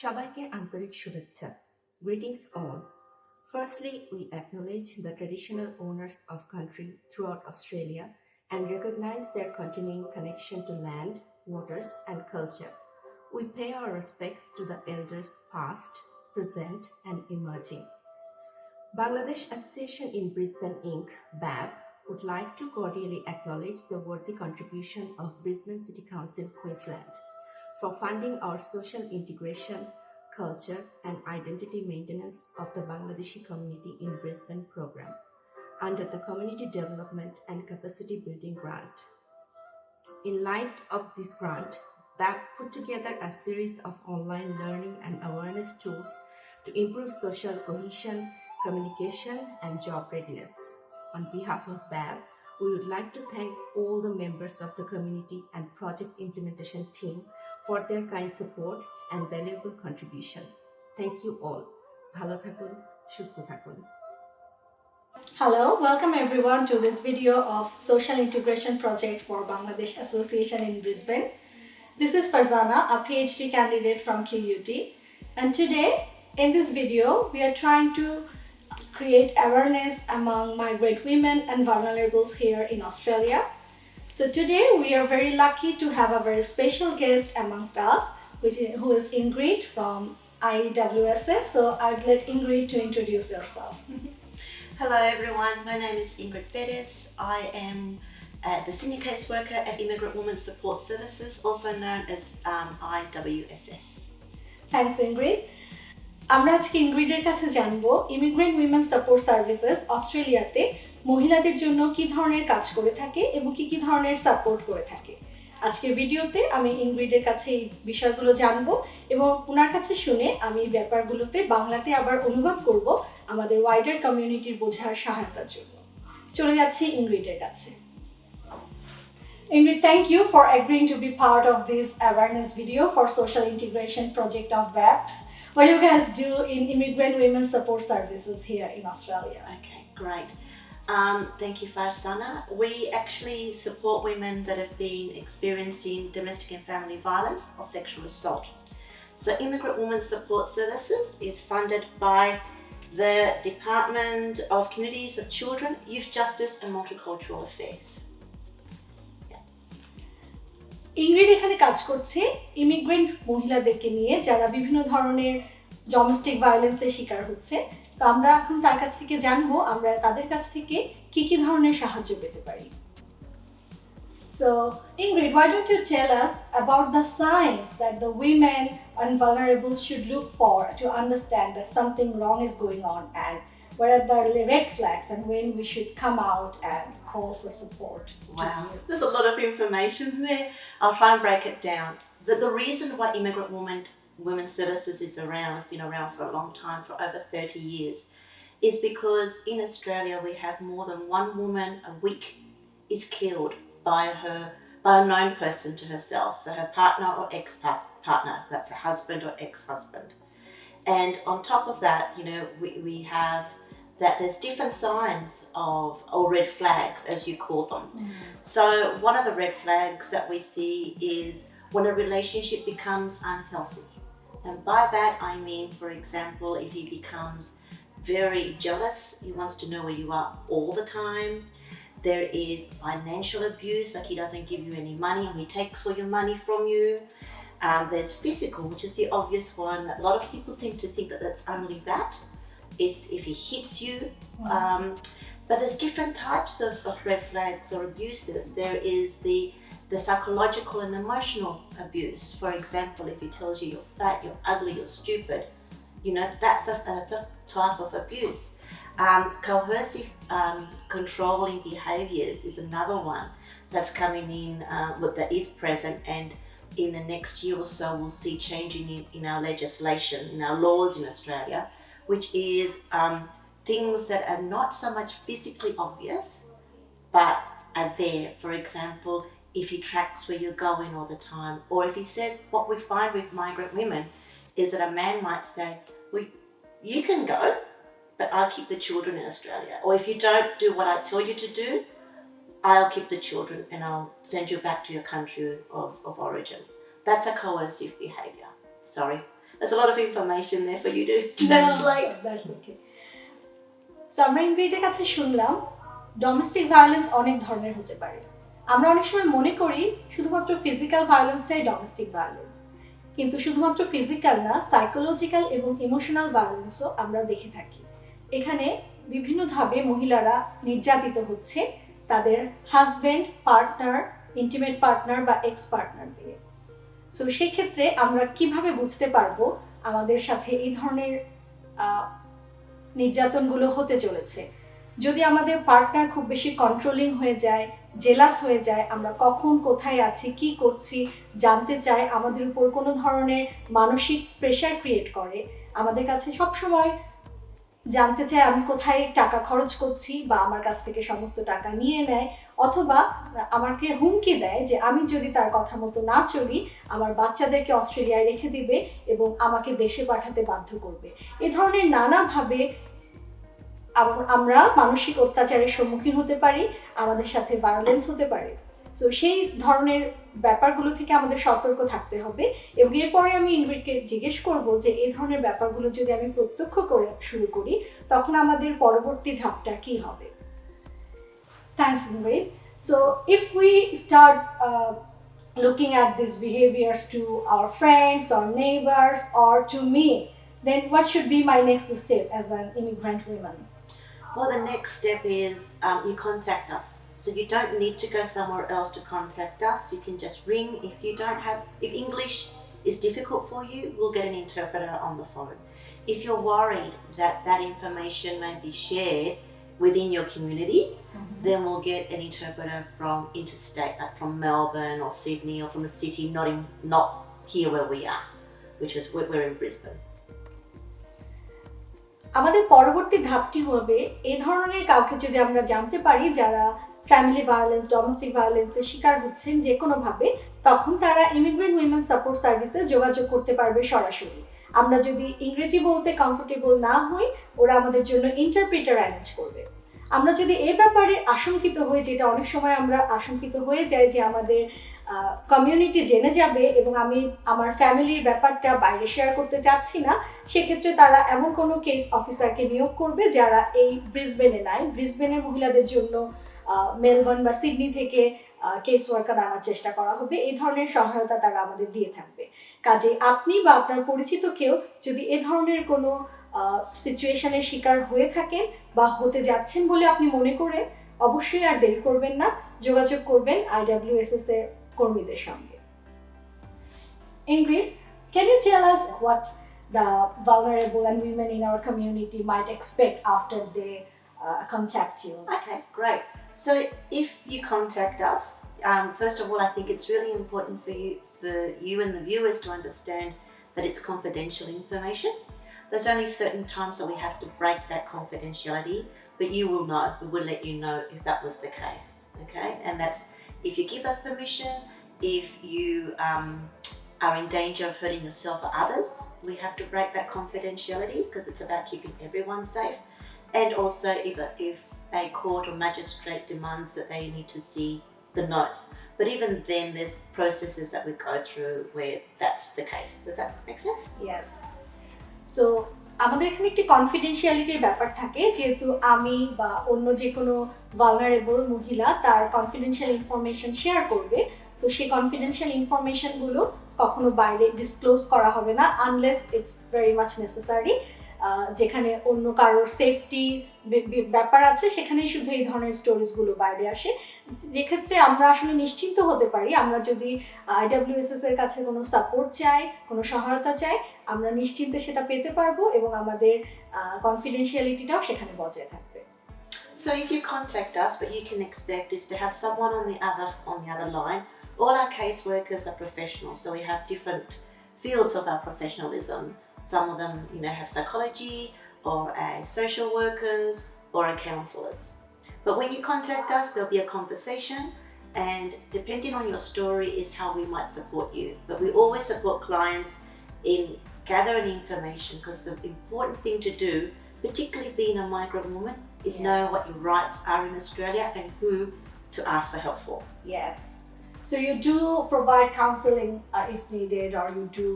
সবাইকে আন্তরিক শুভেচ্ছা. Greetings all. Firstly, we acknowledge the traditional owners of country throughout Australia and recognize their continuing connection to land, waters, and culture. We pay our respects to the elders past, present, and emerging. Bangladesh Association in Brisbane Inc., BAB, would like to cordially acknowledge the worthy contribution of Brisbane City Council, Queensland, for funding our social integration, culture, and identity maintenance of the Bangladeshi community in Brisbane program under the Community Development and Capacity Building Grant. In light of this grant, BAB put together a series of online learning and awareness tools to improve social cohesion, communication, and job readiness. On behalf of BAB, we would like to thank all the members of the community and project implementation team for their kind support and valuable contributions. Thank you all. Bhalo thakun, shusto thakun. Hello, welcome everyone to this video of Social Integration Project for Bangladesh Association in Brisbane. This is Farzana, a PhD candidate from QUT, and today in this video we are trying to create awareness among migrant women and vulnerables here in Australia. So today we are very lucky to have a very special guest amongst us, who is Ingrid from IWSS. So I'd let Ingrid to introduce yourself. Hello everyone, my name is Ingrid Perez. I am the Senior Caseworker at Immigrant Women's Support Services, also known as IWSS. Thanks Ingrid. আমরা আজকে ইনগ্রিডের কাছে জানবো immigrant women support services অস্ট্রেলিয়াতে মহিলাদের জন্য কি ধরনের কাজ করে থাকে এবং কি কি ধরনের সাপোর্ট করে থাকে। আজকের ভিডিওতে আমি ইনগ্রিডের কাছে এই বিষয়গুলো জানবো এবং ওনার কাছে শুনে আমি ব্যাপারগুলোতে বাংলাতে আবার অনুবাদ করব আমাদের ওয়াইডার কমিউনিটির বোঝার সহায়তার জন্য। চলে যাচ্ছি ইনগ্রিডের কাছে। Ingrid, thank you for agreeing to be part of this awareness video for social integration project of BAB. What do you guys do in Immigrant Women Support Services here in Australia? Okay, great. Thank you, Farzana. We actually support women that have been experiencing domestic and family violence or sexual assault. So Immigrant Women Support Services is funded by the Department of Communities of Children, Youth Justice and Multicultural Affairs. ইংরিড এখানে কাজ করছে immigrant মহিলাদেরকে নিয়ে যারা বিভিন্ন ধরনের domestic ভায়োলেন্সের শিকার হচ্ছে। তো আমরা এখন তার কাছ থেকে জানবো আমরা তাদের কাছ থেকে কি কি ধরনের সাহায্য পেতে পারি। So Ingrid, why don't you tell us about the signs that the women and vulnerables should look for to understand that something wrong is going on, and what are the red flags and when we should come out and call for support? Wow, there's a lot of information there. I'll try and break it down. The reason why Immigrant Women's Services is around, been around for a long time, for over 30 years, is because in Australia we have more than one woman a week is killed by a known person to herself, so her partner or ex-partner, that's a husband or ex-husband. And on top of that, we have that there's different signs of, or red flags as you call them. So one of the red flags that we see is when a relationship becomes unhealthy. And by that I mean, for example, if he becomes very jealous, he wants to know where you are all the time. There is financial abuse, like he doesn't give you any money and he takes all your money from you. There's physical, which is the obvious one. A lot of people seem to think that that's only that. It's if he hits you. But there's different types of red flags or abuses. There is the psychological and emotional abuse. For example, if he tells you you're fat, you're ugly, you're stupid, that's a type of abuse. Coercive controlling behaviours is another one that's coming in, that is present, and in the next year or so we'll see changing in our legislation, in our laws in Australia, which is things that are not so much physically obvious but are there. For example, if he tracks where you're going all the time, or if he says, what we find with migrant women is that a man might say, well, you can go, but I'll keep the children in Australia. Or if you don't do what I tell you to do, I'll keep the children and I'll send you back to your country of origin. That's a coercive behaviour. Sorry. There's a lot of information there for you to translate. No, that's okay. So আমরা ইনগ্রিডের কাছে শুনলাম domestic violence অনেক ধরনের হতে পারে। আমরা অনেক সময় মনে করি শুধুমাত্র ফিজিক্যাল ভায়োলেন্সটাই ডোমেস্টিক ভায়োলেন্স, কিন্তু শুধুমাত্র ফিজিক্যাল না, সাইকোলজিক্যাল এবং ইমোশনাল ভায়োলেন্সও আমরা দেখে থাকি। এখানে বিভিন্নভাবে মহিলারা নির্যাতিত হচ্ছে তাদের হাজব্যান্ড, পার্টনার, ইন্টিমেট পার্টনার বা এক্স পার্টনার দিয়ে। সো সেক্ষেত্রে আমরা কিভাবে বুঝতে পারবো আমাদের সাথে এই ধরনের নির্যাতনগুলো হতে চলেছে? যদি আমাদের পার্টনার খুব বেশি কন্ট্রোলিং হয়ে যায়, জেলাস হয়ে যায়, আমরা কখন কোথায় আছি, কি করছি জানতে চাই, আমাদের উপর কোনো ধরনের মানসিক প্রেশার ক্রিয়েট করে, আমাদের কাছে সবসময় জানতে চায় আমি কোথায় টাকা খরচ করছি বা আমার কাছ থেকে সমস্ত টাকা নিয়ে নেয়, অথবা আমাকে হুমকি দেয় যে আমি যদি তার কথা মতো না চলি আমার বাচ্চাদেরকে অস্ট্রেলিয়ায় রেখে দিবে এবং আমাকে দেশে পাঠাতে বাধ্য করবে। এ ধরনের নানাভাবে আমরা মানসিক অত্যাচারের সম্মুখীন হতে পারি, আমাদের সাথে ভায়োলেন্স হতে পারে। সো সেই ধরনের ব্যাপারগুলো থেকে আমাদের সতর্ক থাকতে হবে। এবং এরপরে আমি ইনগ্রিডকে জিজ্ঞেস করব যে এই ধরনের ব্যাপারগুলো যদি আমি প্রত্যক্ষ করে শুরু করি তখন আমাদের পরবর্তী ধাপটা কি হবে? Thanks, Ingrid. So if we start looking at these behaviors to our friends or neighbors or to me, then what should be my next step as an immigrant woman? Well, the next step is you contact us. So you don't need to go somewhere else to contact us. You can just ring. If English is difficult for you, we'll get an interpreter on the phone. If you're worried that that information may be shared within your community, then we'll get an interpreter from interstate, like from Melbourne or Sydney or from a city not here where we are, we're in Brisbane. আমাদের পরবর্তী ধাপটি হবে এই ধরনের কাউকে যদি আমরা জানতে পারি যারা ফ্যামিলি ভায়োলেন্স, ডোমেস্টিক ভায়োলেন্সের শিকার হচ্ছেন যে কোনোভাবে, তখন তারা ইমিগ্রেন্ট উইমেন সাপোর্ট সার্ভিসে যোগাযোগ করতে পারবে সরাসরি। আমরা যদি ইংরেজি বলতে কমফোর্টেবল না হই, ওরা আমাদের জন্য ইন্টারপ্রিটার অ্যারেঞ্জ করবে। আমরা যদি এ ব্যাপারে আশঙ্কিত হই, যেটা অনেক সময় আমরা আশঙ্কিত হয়ে যাই যে আমাদের কমিউনিটি জেনে যাবে এবং আমি আমার ফ্যামিলির ব্যাপারটা বাইরে শেয়ার করতে চাচ্ছি না, সেক্ষেত্রে তারা এমন কোনো কেস অফিসারকে নিয়োগ করবে যারা এই ব্রিসবেনে নাই। ব্রিসবেনের মহিলাদের জন্য মেলবোর্ন বা সিডনি থেকে কেস ওয়ার্কার আনার চেষ্টা করা হবে। এই ধরনের সহায়তা তারা আমাদের দিয়ে থাকবে। কাজে আপনি বা আপনার পরিচিত কেউ যদি এ ধরনের কোনো সিচুয়েশনের শিকার হয়ে থাকেন বা হতে যাচ্ছেন বলে আপনি মনে করেন, অবশ্যই আর দেরি করবেন না, যোগাযোগ করবেন IWSS এর কর্মীদের সঙ্গে। Ingrid, can you tell us what the vulnerable and women in our community might expect after they contact you? Okay, great. So if you contact us, first of all, I think it's really important for you and the viewers to understand that it's confidential information. There's only certain times that we have to break that confidentiality, but you will know, we will let you know if that was the case, okay? And that's if you give us permission, if you are in danger of hurting yourself or others, we have to break that confidentiality because it's about keeping everyone safe. And also if a court or magistrate demands that they need to see the notes. But even then there's processes that we go through where that's the case. Does that make sense? Yes. So আমাদের এখানে একটি কনফিডেন্সিয়ালিটির ব্যাপার থাকে, যেহেতু আমি বা অন্য যে কোনো ভালনারেবল মহিলা তার কনফিডেন্সিয়াল ইনফরমেশন শেয়ার করবে, তো সেই কনফিডেন্সিয়াল ইনফরমেশনগুলো কখনো বাইরে ডিসক্লোজ করা হবে না unless it's very much necessary. যেখানে অন্য কারোর সেফটি ব্যাপার আছে সেখানেই শুধু এই ধরনের স্টোরিজগুলো বাইরে আসে, যেক্ষেত্রে আমরা আসলে নিশ্চিন্ত হতে পারি আমরা যদি IWSS এর কাছে কোনো সাপোর্ট চাই, কোনো সহায়তা চাই, আমরা নিশ্চিন্তে সেটা পেতে পারবো এবং আমাদের কনফিডেন্সিয়ালিটিটাও সেখানে বজায় থাকবে। So if you contact us, what you can expect is to have someone on the other line. All our caseworkers are professionals, so we have different fields of our professionalism. Some of them, have psychology, or social workers, or counsellors. But when you contact us, there'll be a conversation, and depending on your story is how we might support you. But we always support clients in gathering information, because the important thing to do, particularly being a migrant woman, is know what your rights are in Australia and who to ask for help for. Yes. So you do provide counseling if needed, or you do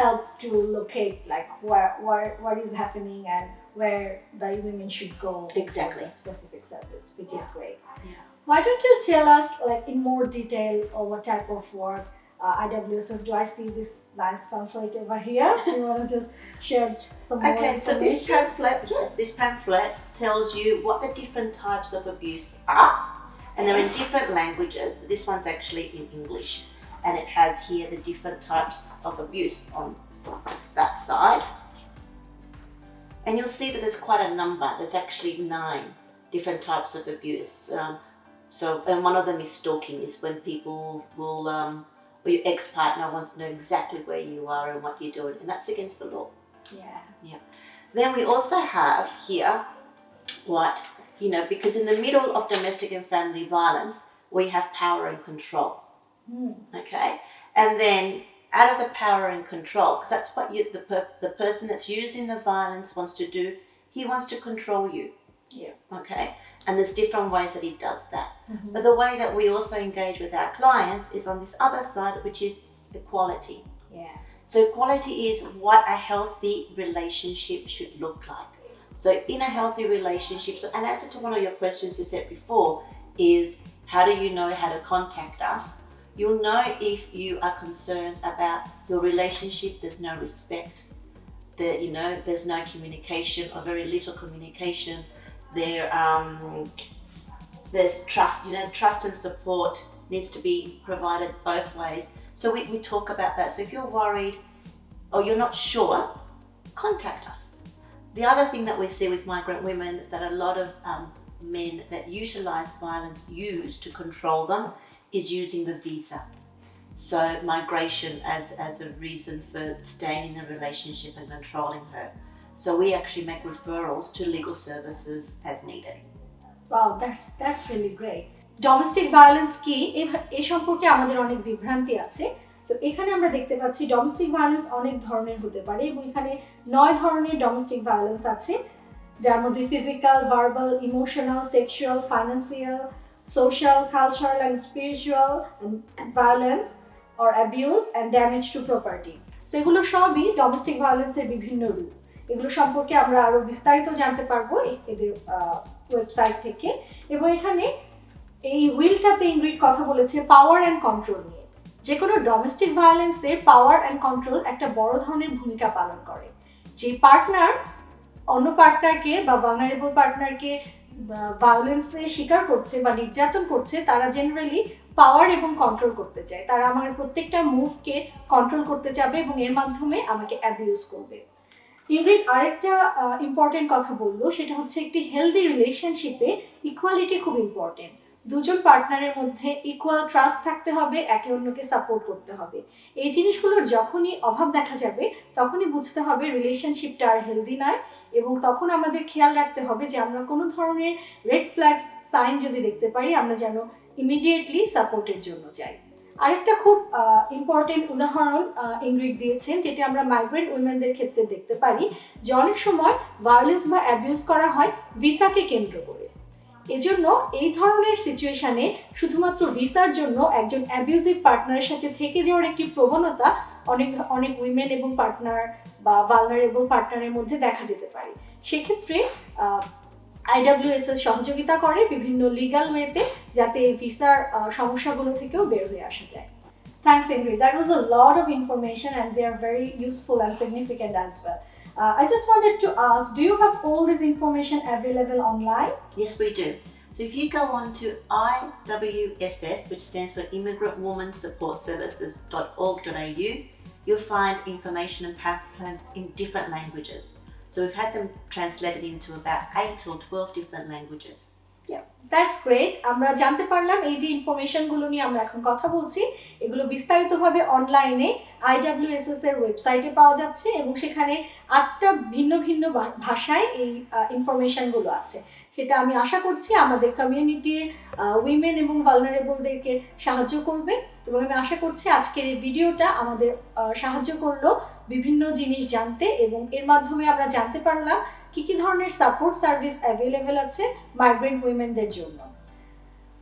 help to locate like what is happening and where the women should go Exactly. for a specific service, which is great. Yeah. Why don't you tell us like in more detail or what type of work IWSS? Do I see this nice pamphlet over here? Do you want to just share some more Okay, so information? this pamphlet tells you what the different types of abuse are, and they're in different languages. This one's actually in English, and it has here the different types of abuse on that side. And you'll see that there's quite a number. There's actually 9 different types of abuse. And one of them is stalking, is when people will, or your ex-partner wants to know exactly where you are and what you're doing, and that's against the law. Yeah. Then we also have here because in the middle of domestic and family violence, we have power and control. Okay? And then out of the power and control, because that's what the person that's using the violence wants to do, he wants to control you. Yeah. Okay? And there's different ways that he does that. But the way that we also engage with our clients is on this other side, which is equality. Yeah. So equality is what a healthy relationship should look like. So in a healthy relationship, so an answer to one of your questions you said before is, how do you know how to contact us? You'll know if you are concerned about your relationship, there's no respect, there's no communication or very little communication. There's trust, trust and support needs to be provided both ways. So we talk about that. So if you're worried or you're not sure, contact us. The other thing that we see with migrant women that a lot of men that utilize violence use to control them is using the visa. So migration as a reason for staying in the relationship and controlling her. So we actually make referrals to legal services as needed. Wow, that's really great. Domestic violence কি এই সম্পর্কে আমাদের অনেক বিভ্রান্তি আছে। তো এখানে আমরা দেখতে পাচ্ছি ডোমেস্টিক ভায়োলেন্স অনেক ধরনের হতে পারে এবং এখানে 9 ধরনের ডোমেস্টিক ভায়োলেন্স আছে, যার মধ্যে physical, verbal, emotional, sexual, financial, social, cultural and spiritual violence or abuse and damage to property. So এগুলো সবই ডোমেস্টিক ভায়োলেন্সের বিভিন্ন রূপ। এগুলো সম্পর্কে আমরা আরো বিস্তারিত জানতে পারবো এদের ওয়েবসাইট থেকে। এবং এখানে এই উইলটাতে ইংগ্রিড কথা বলেছে পাওয়ার অ্যান্ড কন্ট্রোল নিয়ে। যে কোনো ডোমেস্টিক ভায়োলেন্সের পাওয়ার অ্যান্ড কন্ট্রোল একটা বড় ধরনের ভূমিকা পালন করে। যে পার্টনার অন্য পার্টনারকে বা ভালনারেবল পার্টনারকে ভায়োলেন্সের শিকার করছে বা নির্যাতন করছে, তারা জেনারেলি পাওয়ার এবং কন্ট্রোল করতে চায়। তারা আমার প্রত্যেকটা মুভকে কন্ট্রোল করতে চাবে এবং এর মাধ্যমে আমাকে অ্যাবিউজ করবে। ইংগ্রিড আরেকটা ইম্পর্টেন্ট কথা বললো, সেটা হচ্ছে একটি হেলদি রিলেশনশিপে ইকুয়ালিটি খুব ইম্পর্টেন্ট। দুজন পার্টনারের মধ্যে ইকুয়াল ট্রাস্ট থাকতে হবে, একে অন্যকে সাপোর্ট করতে হবে। এই জিনিসগুলোর যখনই অভাব দেখা যাবে তখনই বুঝতে হবে রিলেশনশিপটা আর হেলদি নয়, এবং তখন আমাদের খেয়াল রাখতে হবে যে আমরা কোনো ধরনের রেড ফ্ল্যাগস সাইন যদি দেখতে পারি আমরা যেন ইমিডিয়েটলি সাপোর্টের জন্য যাই। আরেকটা খুব ইম্পর্টেন্ট উদাহরণ ইংগ্রিড দিয়েছেন, যেটা আমরা মাইগ্রেন্ট উইমেনদের ক্ষেত্রে দেখতে পারি যে অনেক সময় ভায়োলেন্স বা অ্যাবিউজ করা হয় ভিসাকে কেন্দ্র করে। এজন্য এই ধরনের সিচুয়েশনে শুধুমাত্র ভিসার জন্য একজন অ্যাবিউজিভ পার্টনারের সাথে থেকে যাওয়ার একটি প্রবণতা অনেক উইমেন এবং পার্টনার বা ভালনারেবল পার্টনারের মধ্যে দেখা যেতে পারে। সেক্ষেত্রে IWSS সহযোগিতা করে বিভিন্ন লিগ্যাল ওয়েতে, যাতে এই ভিসার সমস্যাগুলো থেকেও বের হয়ে আসা যায়। Thanks Ingrid, that was a lot of information and they are very useful and significant as well. I just wanted to ask, do you have all this information available online? Yes, we do. So if you go on to IWSS, which stands for Immigrant Women Support Services.org.au, you'll find information and pamphlets in different languages. So we've had them translated into about 8 or 12 different languages. Yeah, that's great. আমরা জানতে পারলাম এই যে ইনফরমেশনগুলো নিয়ে আমরা এখন কথা বলছি, এগুলো বিস্তারিতভাবে অনলাইনে IWSS এর ওয়েবসাইটে পাওয়া যাচ্ছে এবং সেখানে 8টা ভিন্ন ভিন্ন ভাষায় এই ইনফরমেশনগুলো আছে। সেটা আমি আশা করছি আমাদের কমিউনিটির উইমেন এবং ভালনারেবলদেরকে সাহায্য করবে, এবং আমি আশা করছি আজকের এই ভিডিওটা আমাদের সাহায্য করলো বিভিন্ন জিনিস জানতে, এবং এর মাধ্যমে আমরা জানতে পারলাম কি কি ধরনের সাপোর্ট সার্ভিস অ্যাভেলেবেল আছে মাইগ্রেন্ট উইমেনদের জন্য।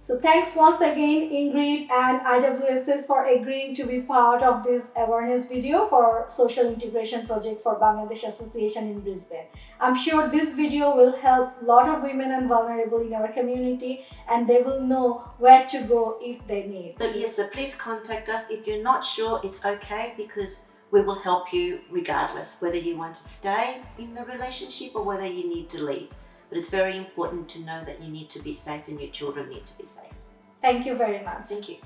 So thanks once again Ingrid and IWSS for agreeing to be part of this awareness video for Social Integration Project for Bangladesh Association in Brisbane. I'm sure this video will help a lot of women and vulnerable in our community, and they will know where to go if they need. So yes, so please contact us. If you're not sure, it's okay, because we will help you regardless, whether you want to stay in the relationship or whether you need to leave. But it's very important to know that you need to be safe and your children need to be safe. Thank you very much. Thank you.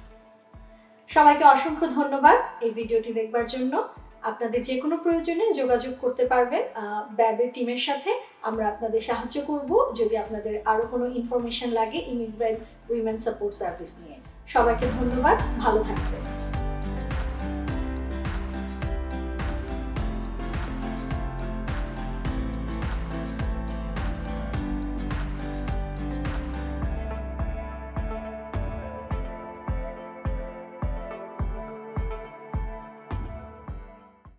সবাইকে অসংখ্য ধন্যবাদ এই ভিডিওটি দেখবার জন্য। আপনাদের যে কোনো প্রয়োজনে যোগাযোগ করতে পারবেন BAB এর টিমের সাথে। আমরা আপনাদের সাহায্য করব যদি আপনাদের আরো কোনো ইনফরমেশন লাগে ইমিগ্রেন্ট উইমেন সাপোর্ট সার্ভিস নিয়ে। সবাইকে ধন্যবাদ, ভালো থাকবেন।